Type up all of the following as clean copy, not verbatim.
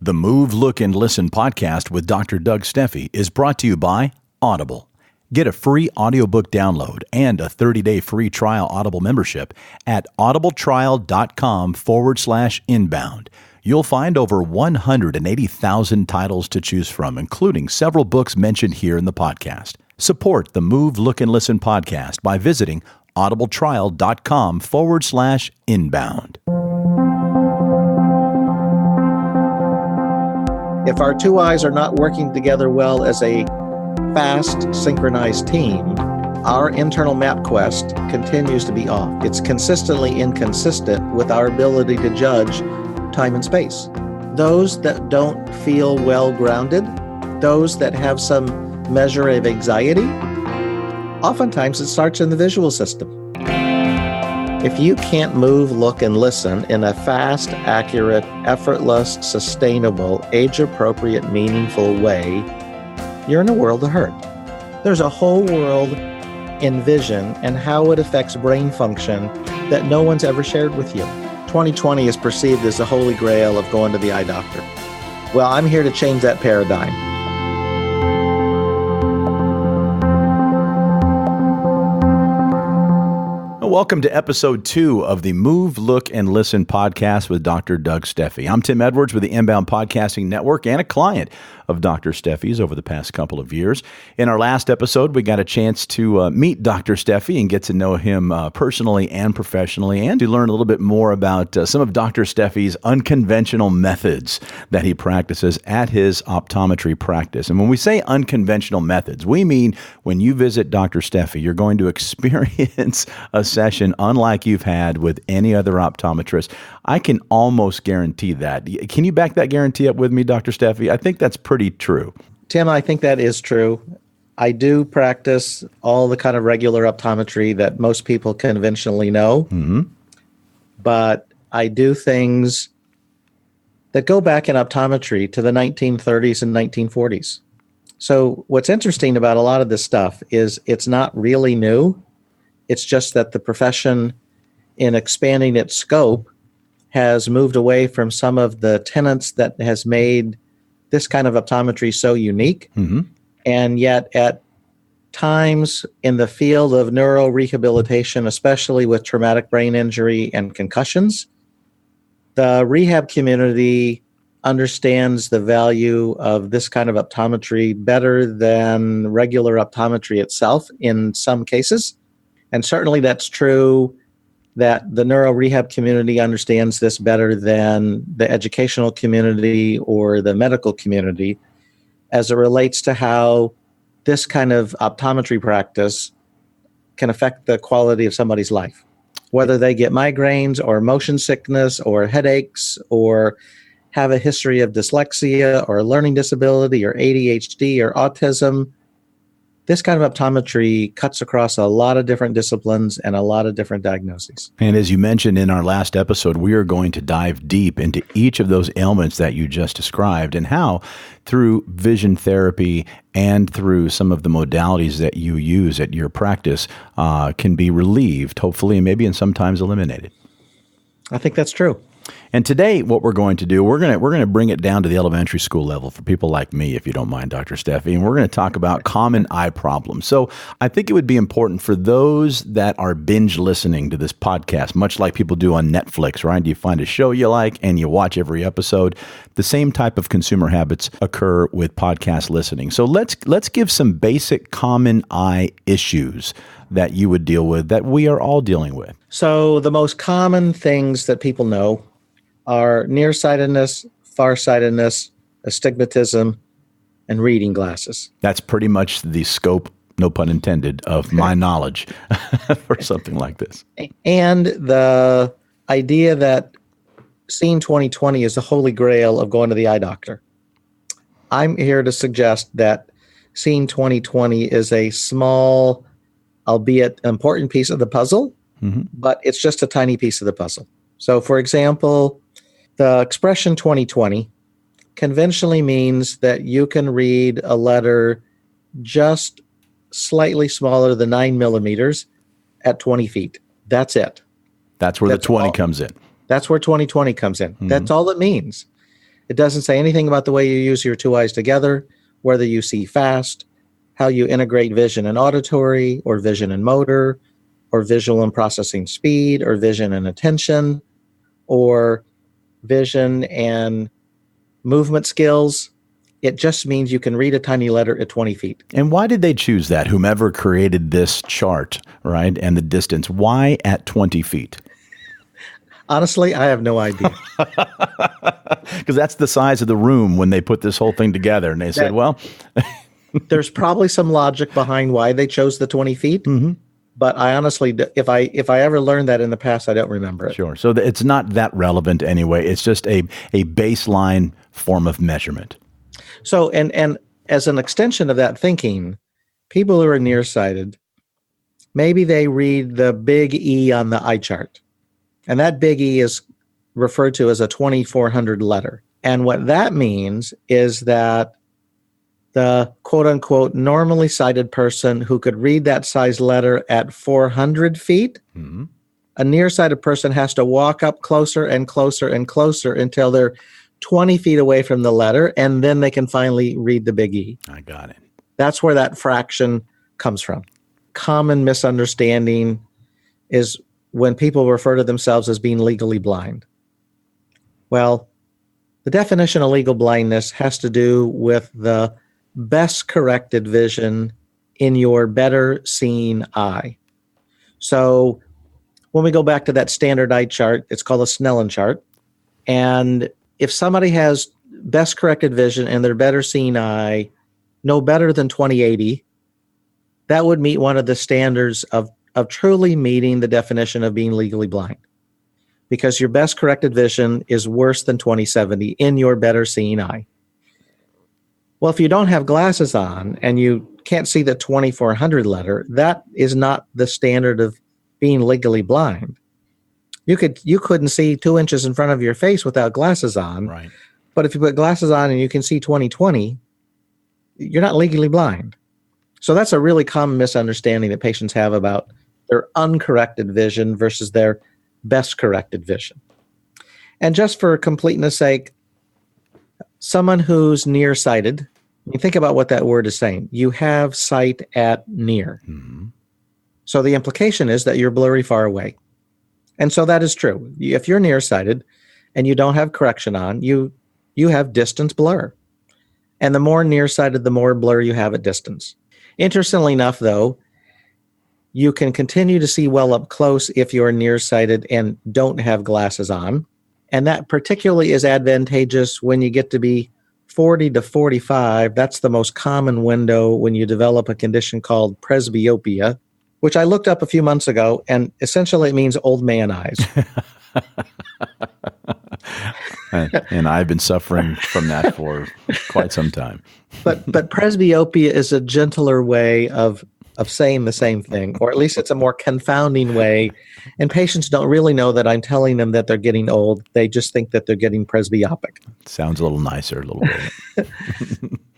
The Move, Look, and Listen podcast with Dr. Doug Stephey is brought to you by Audible. Get a free audiobook download and a 30-day free trial Audible membership at audibletrial.com/inbound. You'll find over 180,000 titles to choose from, including several books mentioned here in the podcast. Support the Move, Look, and Listen podcast by visiting audibletrial.com/inbound. If our two eyes are not working together well as a fast, synchronized team, our internal map quest continues to be off. It's consistently inconsistent with our ability to judge time and space. Those that don't feel well grounded, those that have some measure of anxiety, oftentimes it starts in the visual system. If you can't move, look, and listen in a fast, accurate, effortless, sustainable, age-appropriate, meaningful way, you're in a world of hurt. There's a whole world in vision and how it affects brain function that no one's ever shared with you. 2020 is perceived as the holy grail of going to the eye doctor. Well, I'm here to change that paradigm. Welcome to episode 2 of the Move, Look, and Listen podcast with Dr. Doug Stephey. I'm Tim Edwards with the Inbound Podcasting Network and a client of Dr. Stephey's over the past couple of years. In our last episode, we got a chance to meet Dr. Stephey and get to know him personally and professionally, and to learn a little bit more about some of Dr. Stephey's unconventional methods that he practices at his optometry practice. And when we say unconventional methods, we mean when you visit Dr. Stephey, you're going to experience a session unlike you've had with any other optometrist. I can almost guarantee that. Can you back that guarantee up with me, Dr. Stephey? I think that's pretty true. Tim, I think that is true. I do practice all the kind of regular optometry that most people conventionally know, but I do things that go back in optometry to the 1930s and 1940s. So what's interesting about a lot of this stuff is it's not really new. It's just that the profession, in expanding its scope, has moved away from some of the tenets that has made this kind of optometry so unique. And yet at times in the field of neurorehabilitation, especially with traumatic brain injury and concussions, the rehab community understands the value of this kind of optometry better than regular optometry itself in some cases. And certainly that's true that the neuro rehab community understands this better than the educational community or the medical community as it relates to how this kind of optometry practice can affect the quality of somebody's life, whether they get migraines or motion sickness or headaches or have a history of dyslexia or learning disability or ADHD or autism. This kind of optometry cuts across a lot of different disciplines and a lot of different diagnoses. And as you mentioned in our last episode, we are going to dive deep into each of those ailments that you just described and how through vision therapy and through some of the modalities that you use at your practice can be relieved, hopefully, and maybe and sometimes eliminated. I think that's true. And today, what we're going to do, we're going to bring it down to the elementary school level for people like me, if you don't mind, Dr. Stephey, and we're going to talk about common eye problems. So I think it would be important for those that are binge listening to this podcast, much like people do on Netflix, right? You find a show you like and you watch every episode. The same type of consumer habits occur with podcast listening. So let's give some basic common eye issues that you would deal with, that we are all dealing with. So the most common things that people know are nearsightedness, farsightedness, astigmatism, and reading glasses. That's pretty much the scope, no pun intended, of my knowledge for something like this. And the idea that seeing 20/20 is the holy grail of going to the eye doctor. I'm here to suggest that seeing 20/20 is a small, albeit important piece of the puzzle, but it's just a tiny piece of the puzzle. So, for example, the expression 20/20 conventionally means that you can read a letter just slightly smaller than 9 millimeters at 20 feet. That's it. That's where the 20 comes in. That's where 20/20 comes in. That's all it means. It doesn't say anything about the way you use your two eyes together, whether you see fast, how you integrate vision and auditory, or vision and motor, or visual and processing speed, or vision and attention, or vision and movement skills. It just means you can read a tiny letter at 20 feet. And why did they choose that? Whomever created this chart, right? And the distance, why at 20 feet? Honestly, I have no idea. Because that's the size of the room when they put this whole thing together. And they said, well, there's probably some logic behind why they chose the 20 feet. Mm-hmm. But I honestly, if I ever learned that in the past, I don't remember it. Sure. So it's not that relevant anyway. It's just a baseline form of measurement. So, and as an extension of that thinking, people who are nearsighted, maybe they read the big E on the eye chart. And that big E is referred to as a 2400 letter. And what that means is that the quote unquote normally sighted person who could read that size letter at 400 feet, mm-hmm. a nearsighted person has to walk up closer and closer and closer until they're 20 feet away from the letter, and then they can finally read the big E. I got it. That's where that fraction comes from. Common misunderstanding is when people refer to themselves as being legally blind. Well, the definition of legal blindness has to do with the best corrected vision in your better seeing eye. So when we go back to that standard eye chart, it's called a Snellen chart. And if somebody has best corrected vision in their better seeing eye, no better than 20/80, that would meet one of the standards of truly meeting the definition of being legally blind. Because your best corrected vision is worse than 20/70 in your better seeing eye. Well, if you don't have glasses on and you can't see the 2400 letter, that is not the standard of being legally blind. You couldn't see 2 inches in front of your face without glasses on. Right. But if you put glasses on and you can see 20/20, you're not legally blind. So that's a really common misunderstanding that patients have about their uncorrected vision versus their best corrected vision. And just for completeness sake, someone who's nearsighted, you think about what that word is saying. You have sight at near. Mm-hmm. So the implication is that you're blurry far away. And so that is true. If you're nearsighted and you don't have correction on, you have distance blur. And the more nearsighted, the more blur you have at distance. Interestingly enough, though, you can continue to see well up close if you're nearsighted and don't have glasses on. And that particularly is advantageous when you get to be 40 to 45. That's the most common window when you develop a condition called presbyopia, which I looked up a few months ago, and essentially it means old man eyes. And I've been suffering from that for quite some time. But presbyopia is a gentler way of saying the same thing, or at least it's a more confounding way. And patients don't really know that I'm telling them that they're getting old. They just think that they're getting presbyopic. Sounds a little nicer, a little bit.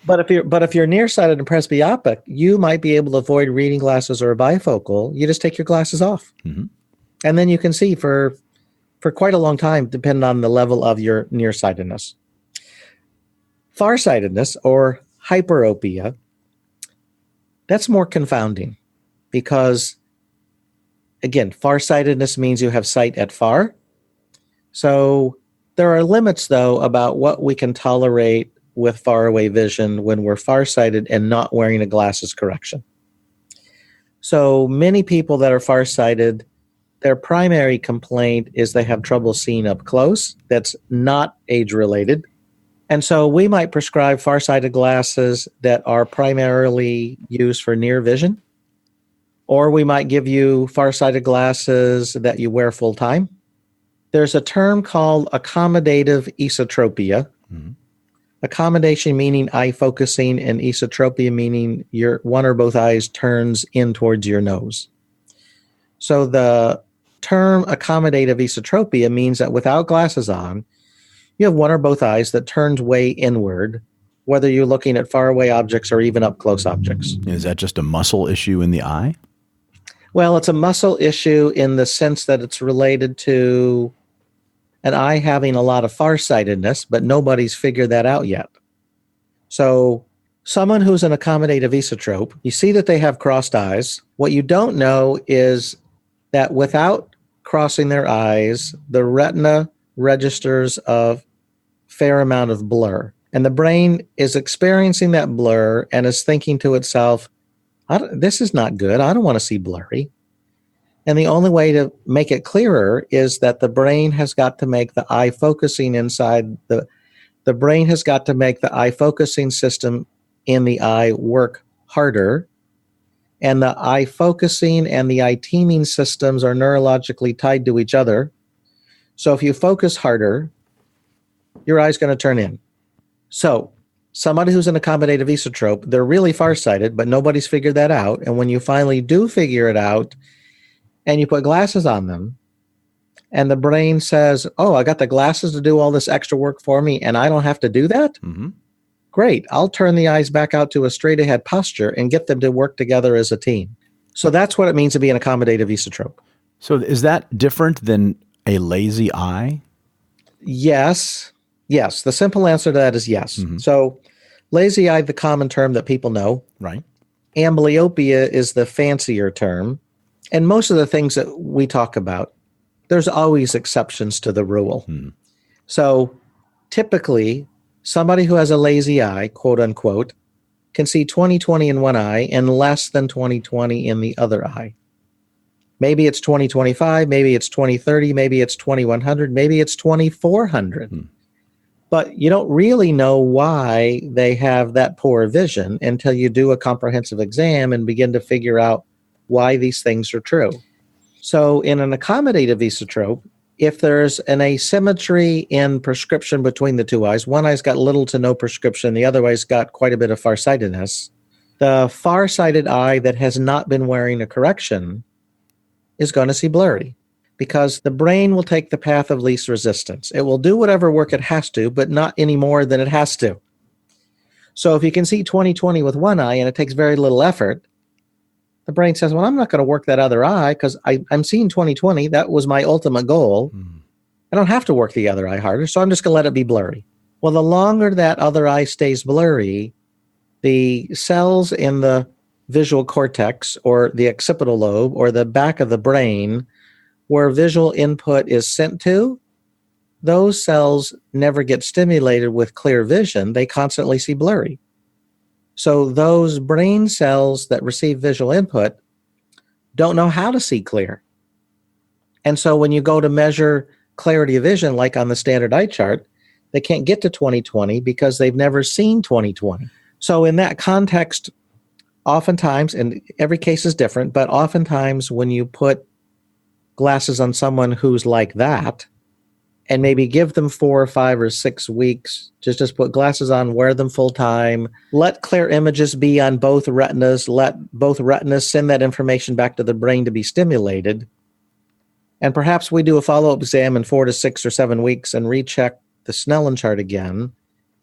But if you're nearsighted and presbyopic, you might be able to avoid reading glasses or a bifocal. You just take your glasses off. Mm-hmm. And then you can see for quite a long time, depending on the level of your nearsightedness. Farsightedness, or hyperopia, that's more confounding because, again, farsightedness means you have sight at far. So there are limits, though, about what we can tolerate with faraway vision when we're farsighted and not wearing a glasses correction. So many people that are farsighted, their primary complaint is they have trouble seeing up close. That's not age-related. And so we might prescribe farsighted glasses that are primarily used for near vision, or we might give you farsighted glasses that you wear full time. There's a term called accommodative esotropia. Mm-hmm. Accommodation meaning eye focusing, and esotropia meaning your one or both eyes turns in towards your nose. So the term accommodative esotropia means that without glasses on, you have one or both eyes that turns way inward, whether you're looking at faraway objects or even up close objects. Is that just a muscle issue in the eye? Well, it's a muscle issue in the sense that it's related to an eye having a lot of farsightedness, but nobody's figured that out yet. So someone who's an accommodative esotrope, you see that they have crossed eyes. What you don't know is that without crossing their eyes, the retina registers a fair amount of blur. And the brain is experiencing that blur and is thinking to itself, this is not good. I don't want to see blurry. And the only way to make it clearer is that the brain has got to make the eye focusing inside the brain has got to make the eye focusing system in the eye work harder. And the eye focusing and the eye teaming systems are neurologically tied to each other. So if you focus harder, your eye's going to turn in. So somebody who's an accommodative esotrope, they're really farsighted, but nobody's figured that out. And when you finally do figure it out and you put glasses on them, and the brain says, oh, I got the glasses to do all this extra work for me, and I don't have to do that? Mm-hmm. Great. I'll turn the eyes back out to a straight ahead posture and get them to work together as a team. So that's what it means to be an accommodative esotrope. So is that different than a lazy eye? Yes. Yes. The simple answer to that is yes. Mm-hmm. So lazy eye, the common term that people know. Right. Amblyopia is the fancier term. And most of the things that we talk about, there's always exceptions to the rule. So typically, somebody who has a lazy eye, quote unquote, can see 20/20 in one eye and less than 20/20 in the other eye. Maybe it's 20/25, maybe it's 20/30, maybe it's 20/100, maybe it's 20/400. But you don't really know why they have that poor vision until you do a comprehensive exam and begin to figure out why these things are true. So in an accommodative esotrope, if there's an asymmetry in prescription between the two eyes, one eye's got little to no prescription, the other eye's got quite a bit of farsightedness, the farsighted eye that has not been wearing a correction is going to see blurry because the brain will take the path of least resistance. It will do whatever work it has to, but not any more than it has to. So if you can see 20/20 with one eye and it takes very little effort, the brain says, well, I'm not going to work that other eye because I'm seeing 20/20. That was my ultimate goal. I don't have to work the other eye harder, so I'm just going to let it be blurry. Well, the longer that other eye stays blurry, the cells in the visual cortex or the occipital lobe or the back of the brain where visual input is sent to, those cells never get stimulated with clear vision. They constantly see blurry. So those brain cells that receive visual input don't know how to see clear. And so when you go to measure clarity of vision, like on the standard eye chart, they can't get to 20/20 because they've never seen 20/20. So in that context, oftentimes, and every case is different, but oftentimes when you put glasses on someone who's like that, and maybe give them 4 or 5 or 6 weeks, just put glasses on, wear them full time, let clear images be on both retinas, let both retinas send that information back to the brain to be stimulated. And perhaps we do a follow-up exam in 4 to 6 or 7 weeks and recheck the Snellen chart again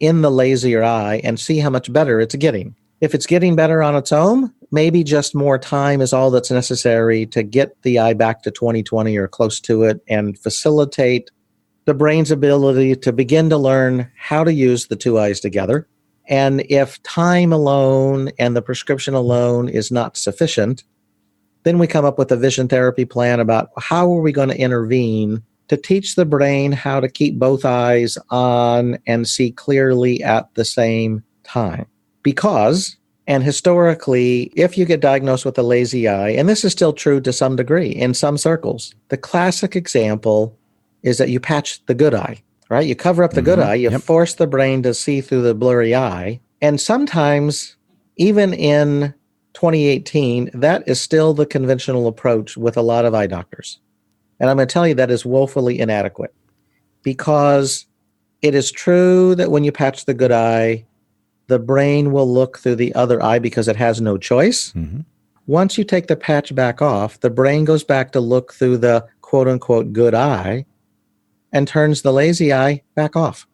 in the lazier eye and see how much better it's getting. If it's getting better on its own, maybe just more time is all that's necessary to get the eye back to 20/20 or close to it and facilitate the brain's ability to begin to learn how to use the two eyes together. And if time alone and the prescription alone is not sufficient, then we come up with a vision therapy plan about how are we going to intervene to teach the brain how to keep both eyes on and see clearly at the same time. Because, and historically, if you get diagnosed with a lazy eye, and this is still true to some degree in some circles, the classic example is that you patch the good eye, right? You cover up the good eye, you force the brain to see through the blurry eye. And sometimes, even in 2018, that is still the conventional approach with a lot of eye doctors. And I'm going to tell you that is woefully inadequate because it is true that when you patch the good eye, the brain will look through the other eye because it has no choice. Once you take the patch back off, the brain goes back to look through the quote-unquote good eye and turns the lazy eye back off.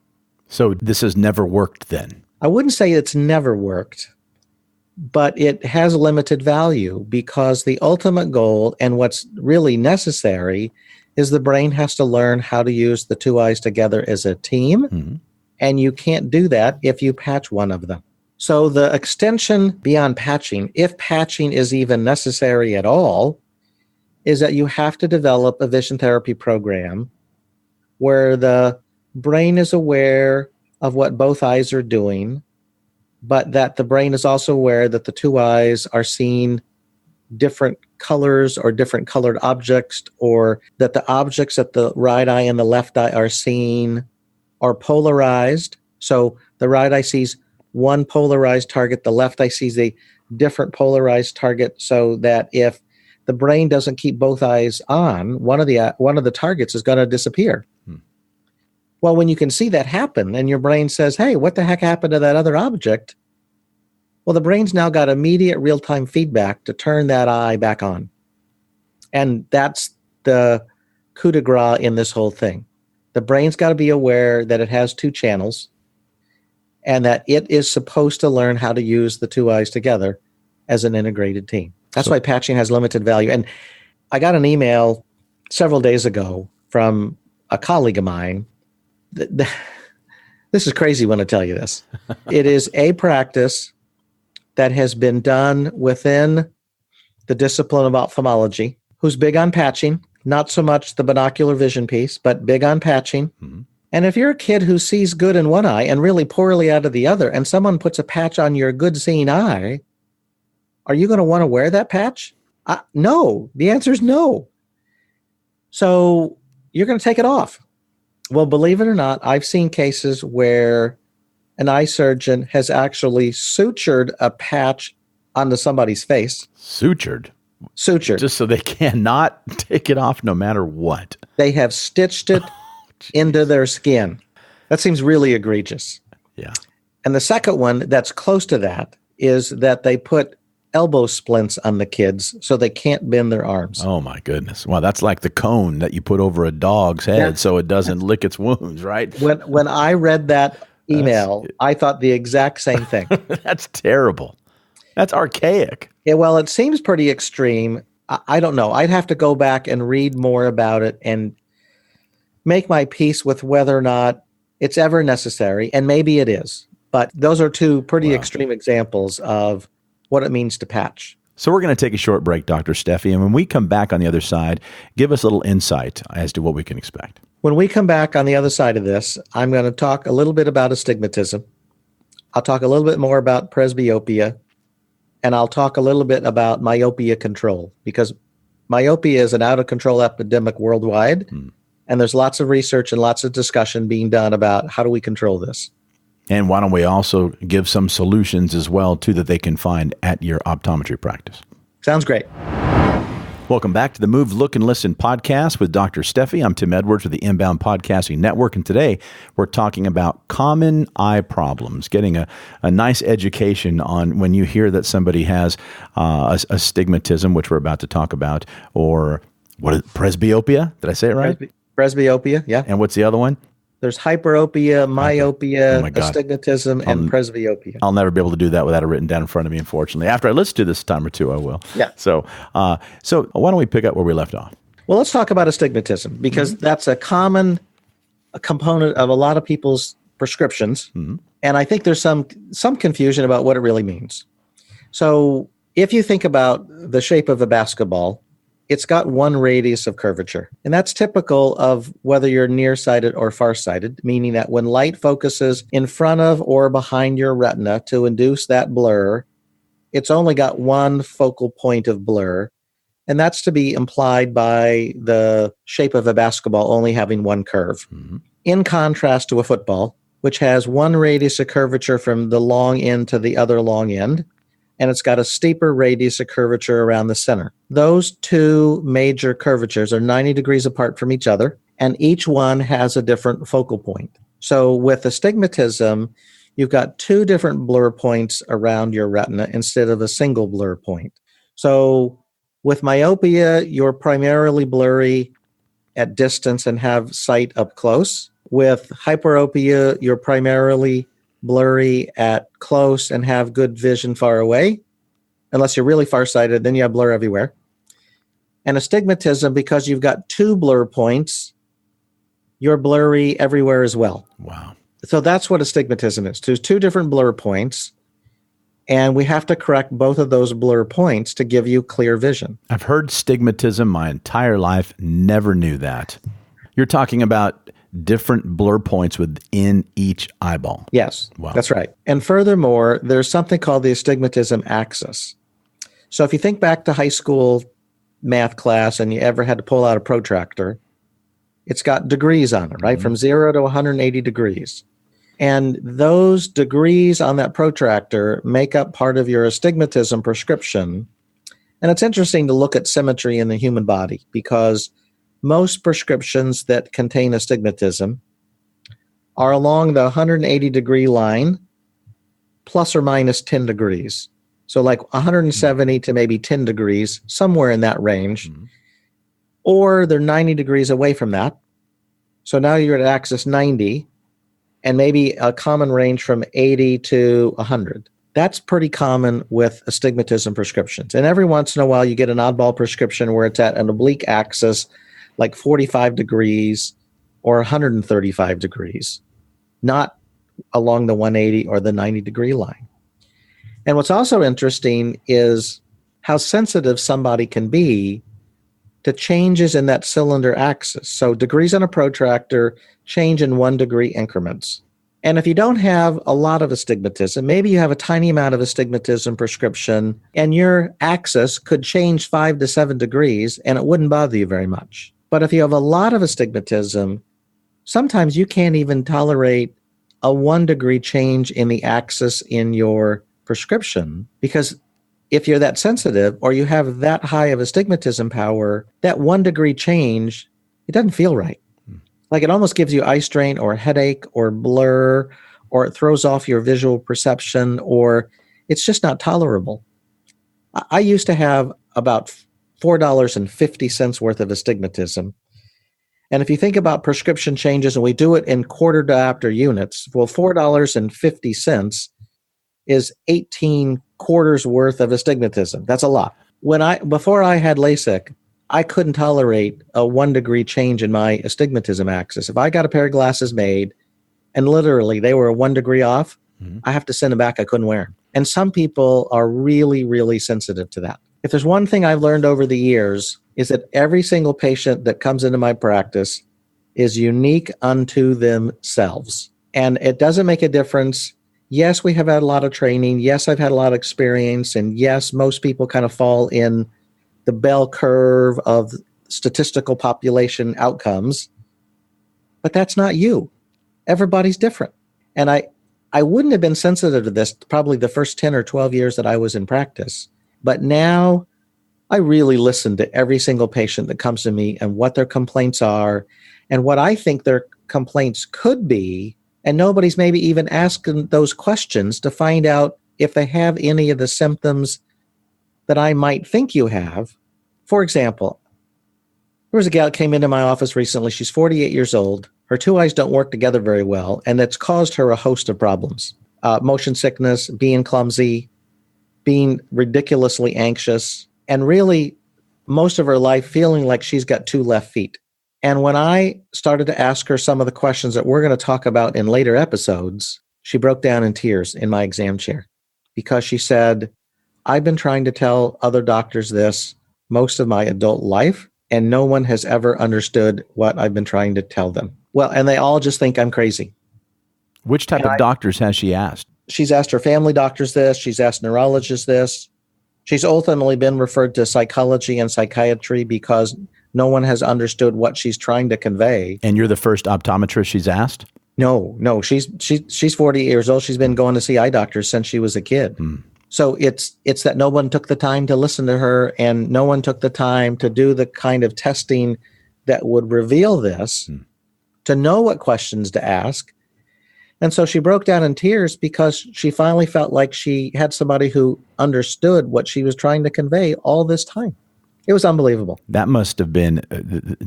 So this has never worked then? I wouldn't say it's never worked, but it has limited value because the ultimate goal and what's really necessary is to is the brain has to learn how to use the two eyes together as a team. Mhm. And you can't do that if you patch one of them. So the extension beyond patching, if patching is even necessary at all, is that you have to develop a vision therapy program where the brain is aware of what both eyes are doing, but that the brain is also aware that the two eyes are seeing different colors or different colored objects, or that the objects that the right eye and the left eye are seeing are polarized. So the right eye sees one polarized target, the left eye sees a different polarized target, so that if the brain doesn't keep both eyes on, one of the targets is going to disappear. Well, when you can see that happen and your brain says, hey, what the heck happened to that other object? Well, the brain's now got immediate real-time feedback to turn that eye back on. And that's the coup de grace in this whole thing. The brain's got to be aware that it has two channels and that it is supposed to learn how to use the two eyes together as an integrated team. That's why patching has limited value. And I got an email several days ago from a colleague of mine. This is crazy when I tell you this. It is a practice that has been done within the discipline of ophthalmology, who's big on patching, not so much the binocular vision piece, but big on patching. Mm-hmm. And if you're a kid who sees good in one eye and really poorly out of the other, and someone puts a patch on your good seeing eye, are you going to want to wear that patch? No. The answer is no. So you're going to take it off. Well, believe it or not, I've seen cases where an eye surgeon has actually sutured a patch onto somebody's face. Sutured? Sutured. Just so they cannot take it off no matter what. They have stitched it into their skin. That seems really egregious. Yeah. And the second one that's close to that is that they put elbow splints on the kids so they can't bend their arms. Oh, my goodness. Wow, that's like the cone that you put over a dog's head so it doesn't lick its wounds, right? When I read that email, I thought the exact same thing. That's terrible. That's archaic. Yeah, well, it seems pretty extreme. I don't know. I'd have to go back and read more about it and make my peace with whether or not it's ever necessary, and maybe it is. But those are two pretty extreme examples of what it means to patch. So we're going to take a short break, Dr. Stephey, and when we come back on the other side, give us a little insight as to what we can expect. When we come back on the other side of this, I'm going to talk a little bit about astigmatism. I'll talk a little bit more about presbyopia, and I'll talk a little bit about myopia control, because myopia is an out-of-control epidemic worldwide, and there's lots of research and lots of discussion being done about how do we control this. And why don't we also give some solutions as well, too, that they can find at your optometry practice. Sounds great. Welcome back to the Move, Look, and Listen podcast with Dr. Stephey. I'm Tim Edwards with the Inbound Podcasting Network, and today we're talking about common eye problems, getting a nice education on when you hear that somebody has astigmatism, which we're about to talk about, or what is presbyopia? Did I say it right? Presbyopia, yeah. And what's the other one? There's hyperopia, myopia, astigmatism, and presbyopia. I'll never be able to do that without it written down in front of me, unfortunately. After I listen to this a time or two, I will. Yeah. So why don't we pick up where we left off? Well, let's talk about astigmatism, because that's a common component of a lot of people's prescriptions. Mm-hmm. And I think there's some confusion about what it really means. So if you think about the shape of a basketball, it's got one radius of curvature. And that's typical of whether you're nearsighted or farsighted, meaning that when light focuses in front of or behind your retina to induce that blur, it's only got one focal point of blur. And that's to be implied by the shape of a basketball only having one curve. Mm-hmm. In contrast to a football, which has one radius of curvature from the long end to the other long end, and it's got a steeper radius of curvature around the center. Those two major curvatures are 90 degrees apart from each other, and each one has a different focal point. So with astigmatism, you've got two different blur points around your retina instead of a single blur point. So with myopia, you're primarily blurry at distance and have sight up close. With hyperopia, you're primarily blurry at close and have good vision far away. Unless you're really farsighted, then you have blur everywhere. And astigmatism, because you've got two blur points, you're blurry everywhere as well. Wow. So that's what astigmatism is. There's two different blur points, and we have to correct both of those blur points to give you clear vision. I've heard stigmatism my entire life, never knew that. You're talking about different blur points within each eyeball. Yes, Wow. That's right. And furthermore, there's something called the astigmatism axis. So if you think back to high school math class and you ever had to pull out a protractor, it's got degrees on it, right? From 0 to 180 degrees. And those degrees on that protractor make up part of your astigmatism prescription. And it's interesting to look at symmetry in the human body because most prescriptions that contain astigmatism are along the 180 degree line plus or minus 10 degrees. So like 170 to maybe 10 degrees, somewhere in that range. Or they're 90 degrees away from that. So now you're at axis 90 and maybe a common range from 80 to 100. That's pretty common with astigmatism prescriptions. And every once in a while you get an oddball prescription where it's at an oblique axis like 45 degrees or 135 degrees, not along the 180 or the 90 degree line. And what's also interesting is how sensitive somebody can be to changes in that cylinder axis. So degrees on a protractor change in 1 degree increments. And if you don't have a lot of astigmatism, maybe you have a tiny amount of astigmatism prescription and your axis could change 5 to 7 degrees and it wouldn't bother you very much. But if you have a lot of astigmatism, sometimes you can't even tolerate a 1 degree change in the axis in your prescription because if you're that sensitive or you have that high of astigmatism power, that 1 degree change, it doesn't feel right. Like it almost gives you eye strain or headache or blur, or it throws off your visual perception, or it's just not tolerable. I used to have about $4.50 worth of astigmatism. And if you think about prescription changes, and we do it in quarter diopter units, well, $4.50 is 18 quarters worth of astigmatism. That's a lot. Before I had LASIK, I couldn't tolerate a 1 degree change in my astigmatism axis. If I got a pair of glasses made and literally they were 1 degree off, I have to send them back. I couldn't wear them. And some people are really, really sensitive to that. If there's one thing I've learned over the years is that every single patient that comes into my practice is unique unto themselves. And it doesn't make a difference. Yes, we have had a lot of training. Yes, I've had a lot of experience. And yes, most people kind of fall in the bell curve of statistical population outcomes. But that's not you. Everybody's different. And I wouldn't have been sensitive to this probably the first 10 or 12 years that I was in practice. But now I really listen to every single patient that comes to me and what their complaints are and what I think their complaints could be. And nobody's maybe even asking those questions to find out if they have any of the symptoms that I might think you have. For example, there was a gal that came into my office recently. She's 48 years old. Her two eyes don't work together very well, and it's caused her a host of problems. Motion sickness, being clumsy, being ridiculously anxious, and really most of her life feeling like she's got 2 left feet. And when I started to ask her some of the questions that we're going to talk about in later episodes, she broke down in tears in my exam chair because she said, I've been trying to tell other doctors this most of my adult life, and no one has ever understood what I've been trying to tell them. Well, and they all just think I'm crazy. Which type of doctors has she asked? She's asked her family doctors this. She's asked neurologists this. She's ultimately been referred to psychology and psychiatry because no one has understood what she's trying to convey. And you're the first optometrist she's asked? No. She's 40 years old. She's been going to see eye doctors since she was a kid. So it's that no one took the time to listen to her, and no one took the time to do the kind of testing that would reveal this, to know what questions to ask. And so she broke down in tears because she finally felt like she had somebody who understood what she was trying to convey all this time. It was unbelievable. That must have been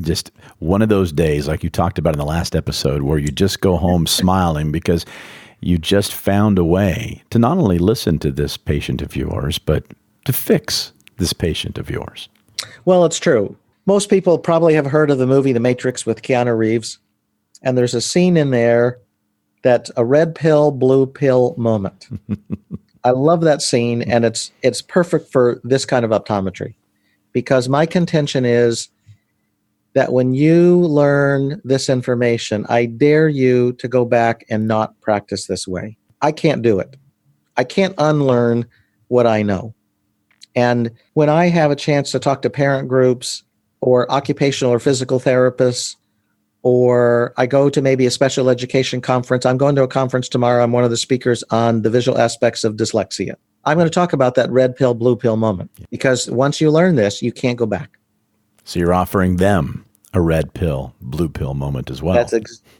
just one of those days, like you talked about in the last episode, where you just go home smiling because you just found a way to not only listen to this patient of yours, but to fix this patient of yours. Well, it's true. Most people probably have heard of the movie The Matrix with Keanu Reeves, and there's a scene in there that's a red pill, blue pill moment. I love that scene, and it's perfect for this kind of optometry, because my contention is that when you learn this information, I dare you to go back and not practice this way. I can't do it. I can't unlearn what I know. And when I have a chance to talk to parent groups or occupational or physical therapists, or I go to maybe a special education conference, I'm going to a conference tomorrow. I'm one of the speakers on the visual aspects of dyslexia. I'm going to talk about that red pill, blue pill moment, because once you learn this, you can't go back. So you're offering them a red pill, blue pill moment as well.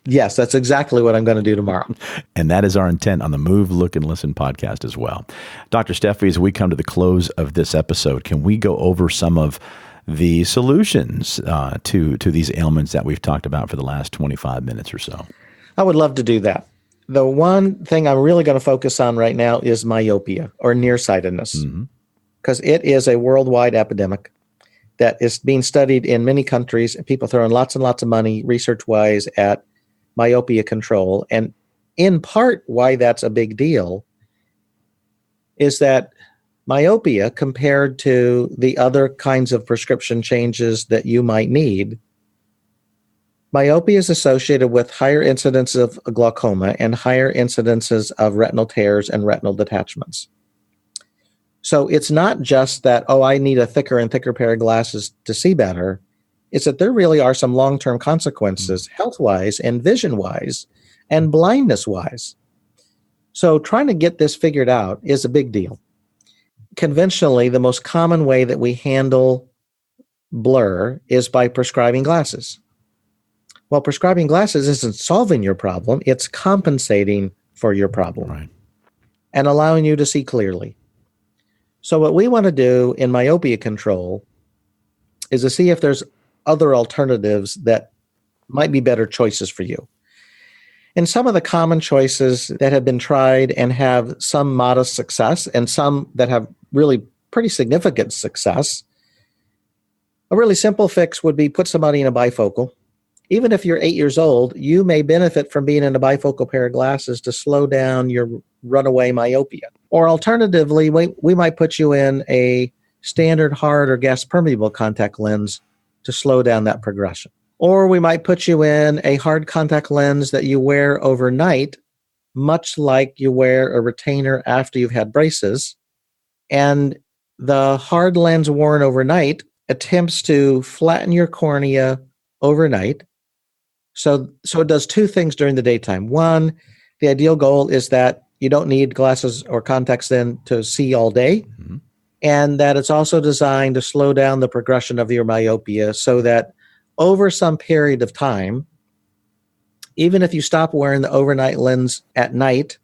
Yes, that's exactly what I'm going to do tomorrow. And that is our intent on the Move, Look, and Listen podcast as well. Dr. Stephey, as we come to the close of this episode, can we go over some of the solutions to these ailments that we've talked about for the last 25 minutes or so? I would love to do that. The one thing I'm really going to focus on right now is myopia, or nearsightedness, because it is a worldwide epidemic that is being studied in many countries, and people throwing lots and lots of money research-wise at myopia control. And in part, why that's a big deal is that myopia, compared to the other kinds of prescription changes that you might need, myopia is associated with higher incidences of glaucoma and higher incidences of retinal tears and retinal detachments. So it's not just that, oh, I need a thicker and thicker pair of glasses to see better. It's that there really are some long-term consequences, health-wise and vision-wise and blindness-wise. So trying to get this figured out is a big deal. Conventionally, the most common way that we handle blur is by prescribing glasses. Well, prescribing glasses isn't solving your problem. It's compensating for your problem, right, and allowing you to see clearly. So what we want to do in myopia control is to see if there's other alternatives that might be better choices for you. And some of the common choices that have been tried and have some modest success, and some that have really pretty significant success, a really simple fix would be put somebody in a bifocal. Even if you're 8 years old, you may benefit from being in a bifocal pair of glasses to slow down your runaway myopia. Or alternatively, we might put you in a standard hard or gas permeable contact lens to slow down that progression. Or we might put you in a hard contact lens that you wear overnight, much like you wear a retainer after you've had braces. And the hard lens worn overnight attempts to flatten your cornea overnight. So it does two things during the daytime. One, the ideal goal is that you don't need glasses or contacts then to see all day, and that it's also designed to slow down the progression of your myopia so that over some period of time, even if you stop wearing the overnight lens at night,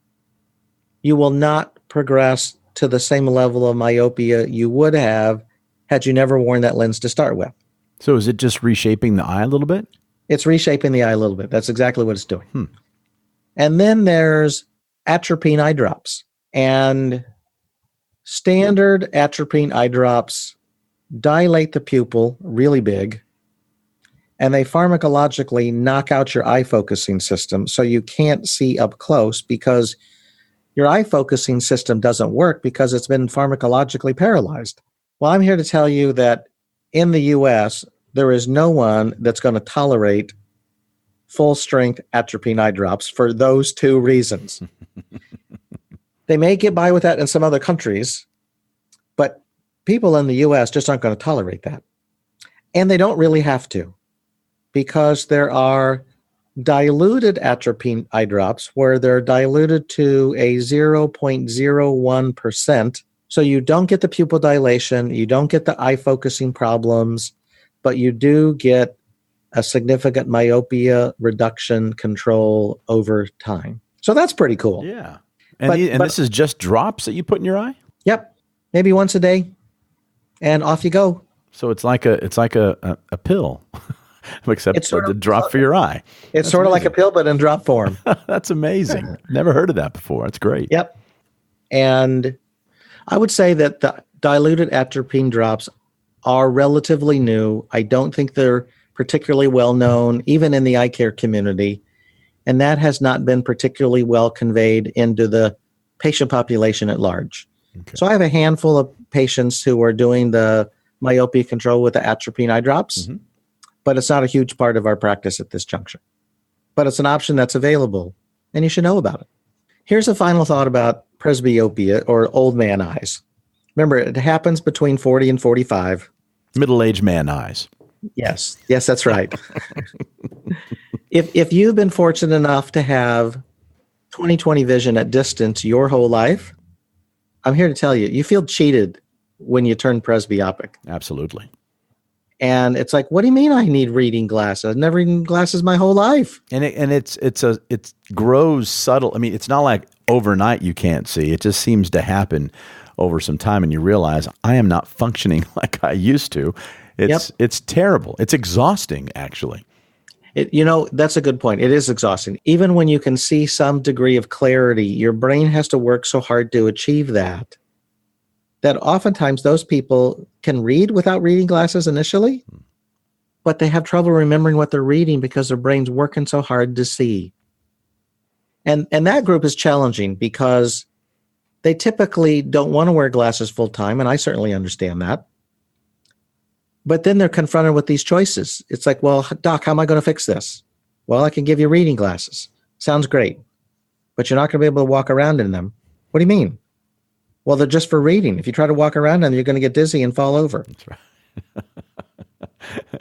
you will not progress to the same level of myopia you would have had you never worn that lens to start with. So is it just reshaping the eye a little bit? It's reshaping the eye a little bit. That's exactly what it's doing. And then there's atropine eye drops. And standard atropine eye drops dilate the pupil really big, and they pharmacologically knock out your eye focusing system so you can't see up close, because your eye focusing system doesn't work because it's been pharmacologically paralyzed. Well, I'm here to tell you that in the U.S., there is no one that's going to tolerate full-strength atropine eye drops for those two reasons. They may get by with that in some other countries, but people in the U.S. just aren't going to tolerate that. And they don't really have to, because there are diluted atropine eye drops where they're diluted to a 0.01%. So you don't get the pupil dilation, you don't get the eye focusing problems, but you do get a significant myopia reduction control over time. So that's pretty cool. Yeah. And this is just drops that you put in your eye? Yep. Maybe once a day, and off you go. So it's like a pill, except it's a drop for your eye. It's sort of like a pill, but in drop form. That's amazing. Never heard of that before. That's great. Yep. And I would say that the diluted atropine drops are relatively new. I don't think they're particularly well known, even in the eye care community. And that has not been particularly well conveyed into the patient population at large. Okay. So I have a handful of patients who are doing the myopia control with the atropine eye drops, but it's not a huge part of our practice at this juncture. But it's an option that's available, and you should know about it. Here's a final thought about presbyopia, or old man eyes. Remember, it happens between 40 and 45. Middle-aged man eyes. Yes, that's right. If you've been fortunate enough to have 20/20 vision at distance your whole life, I'm here to tell you, you feel cheated when you turn presbyopic. Absolutely. And it's like, what do you mean I need reading glasses? I've never needed glasses my whole life. And it grows subtle. I mean, it's not like overnight you can't see. It just seems to happen over some time, and you realize I am not functioning like I used to. It's terrible. It's exhausting, actually. That's a good point. It is exhausting. Even when you can see some degree of clarity, your brain has to work so hard to achieve that oftentimes those people can read without reading glasses initially, but they have trouble remembering what they're reading because their brain's working so hard to see. And that group is challenging because they typically don't want to wear glasses full time, and I certainly understand that. But then they're confronted with these choices. It's like, well, doc, how am I going to fix this? Well, I can give you reading glasses. Sounds great. But you're not going to be able to walk around in them. What do you mean? Well, they're just for reading. If you try to walk around in them, you're going to get dizzy and fall over. That's right.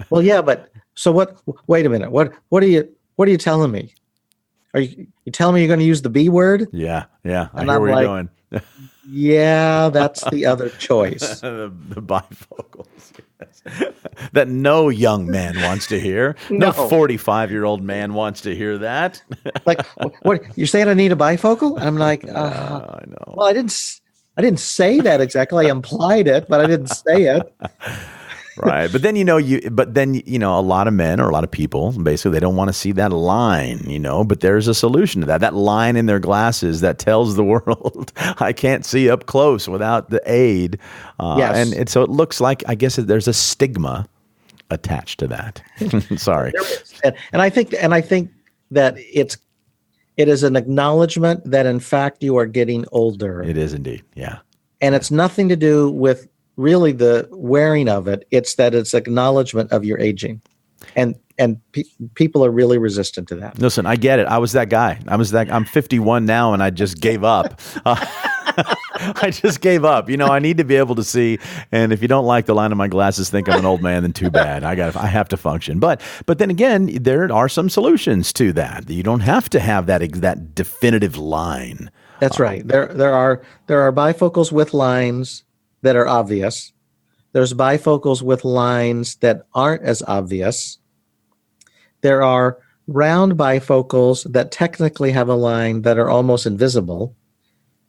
Well, yeah, but so what? Wait a minute. What are you telling me? Are you telling me you're going to use the B word? Yeah. I hear where you're going. Yeah, that's the other choice. the bifocals. Yes. That no young man wants to hear. No 45-year-old man wants to hear that. Like, what? You're saying I need a bifocal? I'm like, I know. Well, I didn't say that exactly. I implied it, but I didn't say it. Right. But then, a lot of men or a lot of people, basically, they don't want to see that line, but there's a solution to that. That line in their glasses that tells the world, I can't see up close without the aid. Yes. And so it looks like, I guess there's a stigma attached to that. Sorry. There is. And I think that it is an acknowledgement that, in fact, you are getting older. It is indeed. Yeah. And it's nothing to do with really the wearing of it. It's that it's acknowledgement of your aging, and people are really resistant to that. Listen, I get it. I was that guy. I'm 51 now, and I just gave up. I just gave up. I need to be able to see. And if you don't like the line of my glasses, think I'm an old man, then too bad. I have to function. But then again, there are some solutions to that. You don't have to have that definitive line. That's right. There are bifocals with lines that are obvious. There's bifocals with lines that aren't as obvious. There are round bifocals that technically have a line that are almost invisible.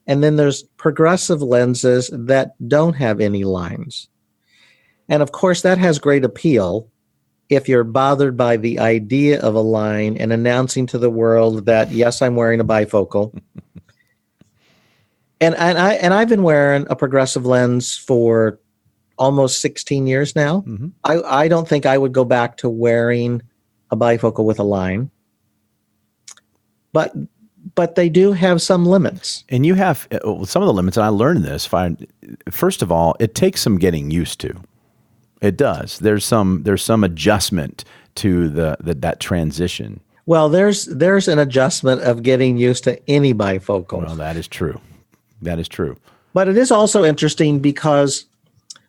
And then there's progressive lenses that don't have any lines. And of course, that has great appeal if you're bothered by the idea of a line and announcing to the world that, yes, I'm wearing a bifocal. And I've been wearing a progressive lens for almost 16 years now. Mm-hmm. I don't think I would go back to wearing a bifocal with a line. But they do have some limits. And you have some of the limits, and I learned this. First of all, it takes some getting used to. It does. There's some adjustment to that transition. Well, there's an adjustment of getting used to any bifocal. Well, that is true. That is true. But it is also interesting because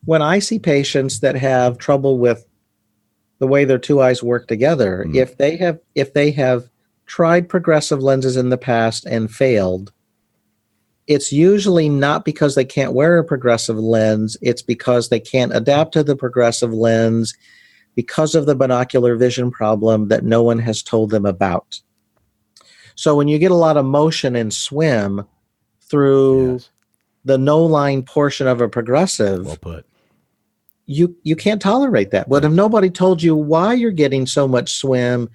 when I see patients that have trouble with the way their two eyes work together, if they have tried progressive lenses in the past and failed, it's usually not because they can't wear a progressive lens. It's because they can't adapt to the progressive lens because of the binocular vision problem that no one has told them about. So when you get a lot of motion and swim through the no-line portion of a progressive, well put. You can't tolerate that. But if nobody told you why you're getting so much swim,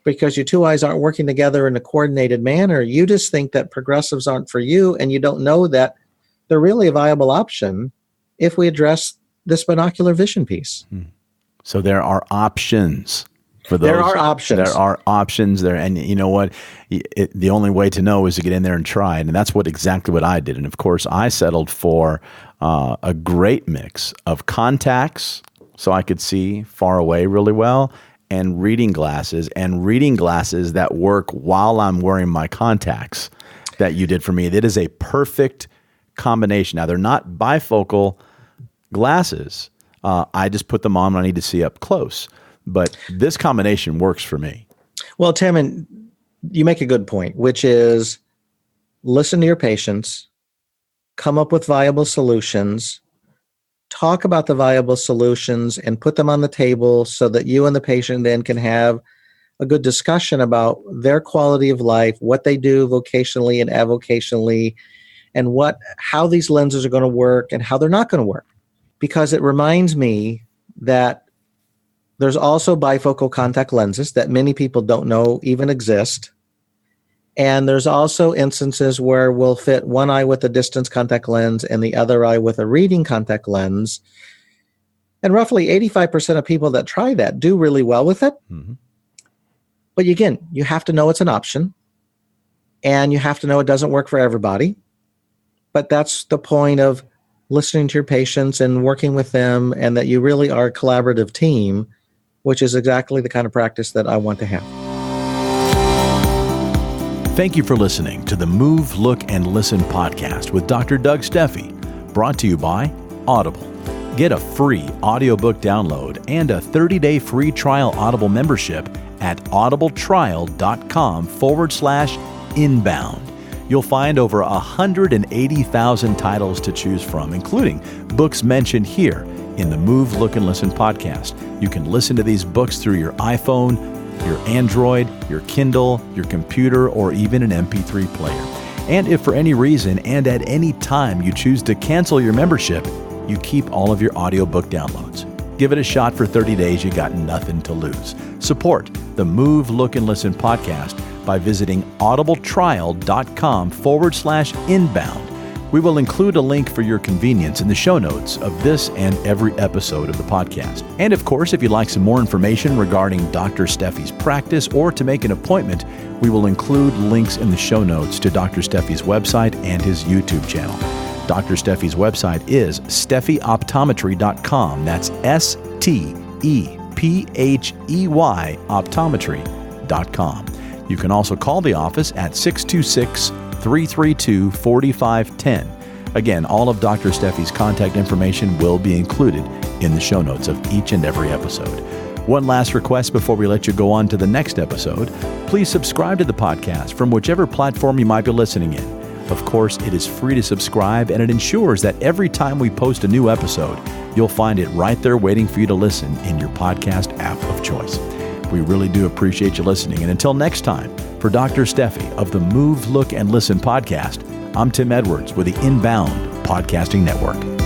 because your two eyes aren't working together in a coordinated manner, you just think that progressives aren't for you, and you don't know that they're really a viable option if we address this binocular vision piece. So there are options for those. There are options. There are options there. And you know what? The only way to know is to get in there and try it. And that's exactly what I did. And of course, I settled for a great mix of contacts so I could see far away really well, and reading glasses that work while I'm wearing my contacts that you did for me. That is a perfect combination. Now, they're not bifocal glasses. I just put them on when I need to see up close. But this combination works for me. Well, Tim, and you make a good point, which is listen to your patients, come up with viable solutions, talk about the viable solutions, and put them on the table so that you and the patient then can have a good discussion about their quality of life, what they do vocationally and avocationally, and how these lenses are going to work and how they're not going to work. Because it reminds me that there's also bifocal contact lenses that many people don't know even exist. And there's also instances where we'll fit one eye with a distance contact lens and the other eye with a reading contact lens. And roughly 85% of people that try that do really well with it. Mm-hmm. But again, you have to know it's an option, and you have to know it doesn't work for everybody. But that's the point of listening to your patients and working with them, and that you really are a collaborative team, which is exactly the kind of practice that I want to have. Thank you for listening to the Move, Look, and Listen podcast with Dr. Doug Stephey, brought to you by Audible. Get a free audiobook download and a 30-day free trial Audible membership at audibletrial.com/inbound. You'll find over 180,000 titles to choose from, including books mentioned here in the Move, Look, and Listen podcast. You can listen to these books through your iPhone, your Android, your Kindle, your computer, or even an MP3 player. And if for any reason and at any time you choose to cancel your membership, you keep all of your audiobook downloads. Give it a shot for 30 days. You got nothing to lose. Support the Move, Look, and Listen podcast by visiting audibletrial.com/inbound. We will include a link for your convenience in the show notes of this and every episode of the podcast. And of course, if you'd like some more information regarding Dr. Stephey's practice or to make an appointment, we will include links in the show notes to Dr. Stephey's website and his YouTube channel. Dr. Stephey's website is stepheyoptometry.com. That's STEPHEY optometry.com. You can also call the office at 626-332-4510. Again, all of Dr. Stephey's contact information will be included in the show notes of each and every episode. One last request before we let you go on to the next episode. Please subscribe to the podcast from whichever platform you might be listening in. Of course, it is free to subscribe, and it ensures that every time we post a new episode, you'll find it right there waiting for you to listen in your podcast app of choice. We really do appreciate you listening. And until next time, for Dr. Stephey of the Move, Look, and Listen podcast, I'm Tim Edwards with the Inbound Podcasting Network.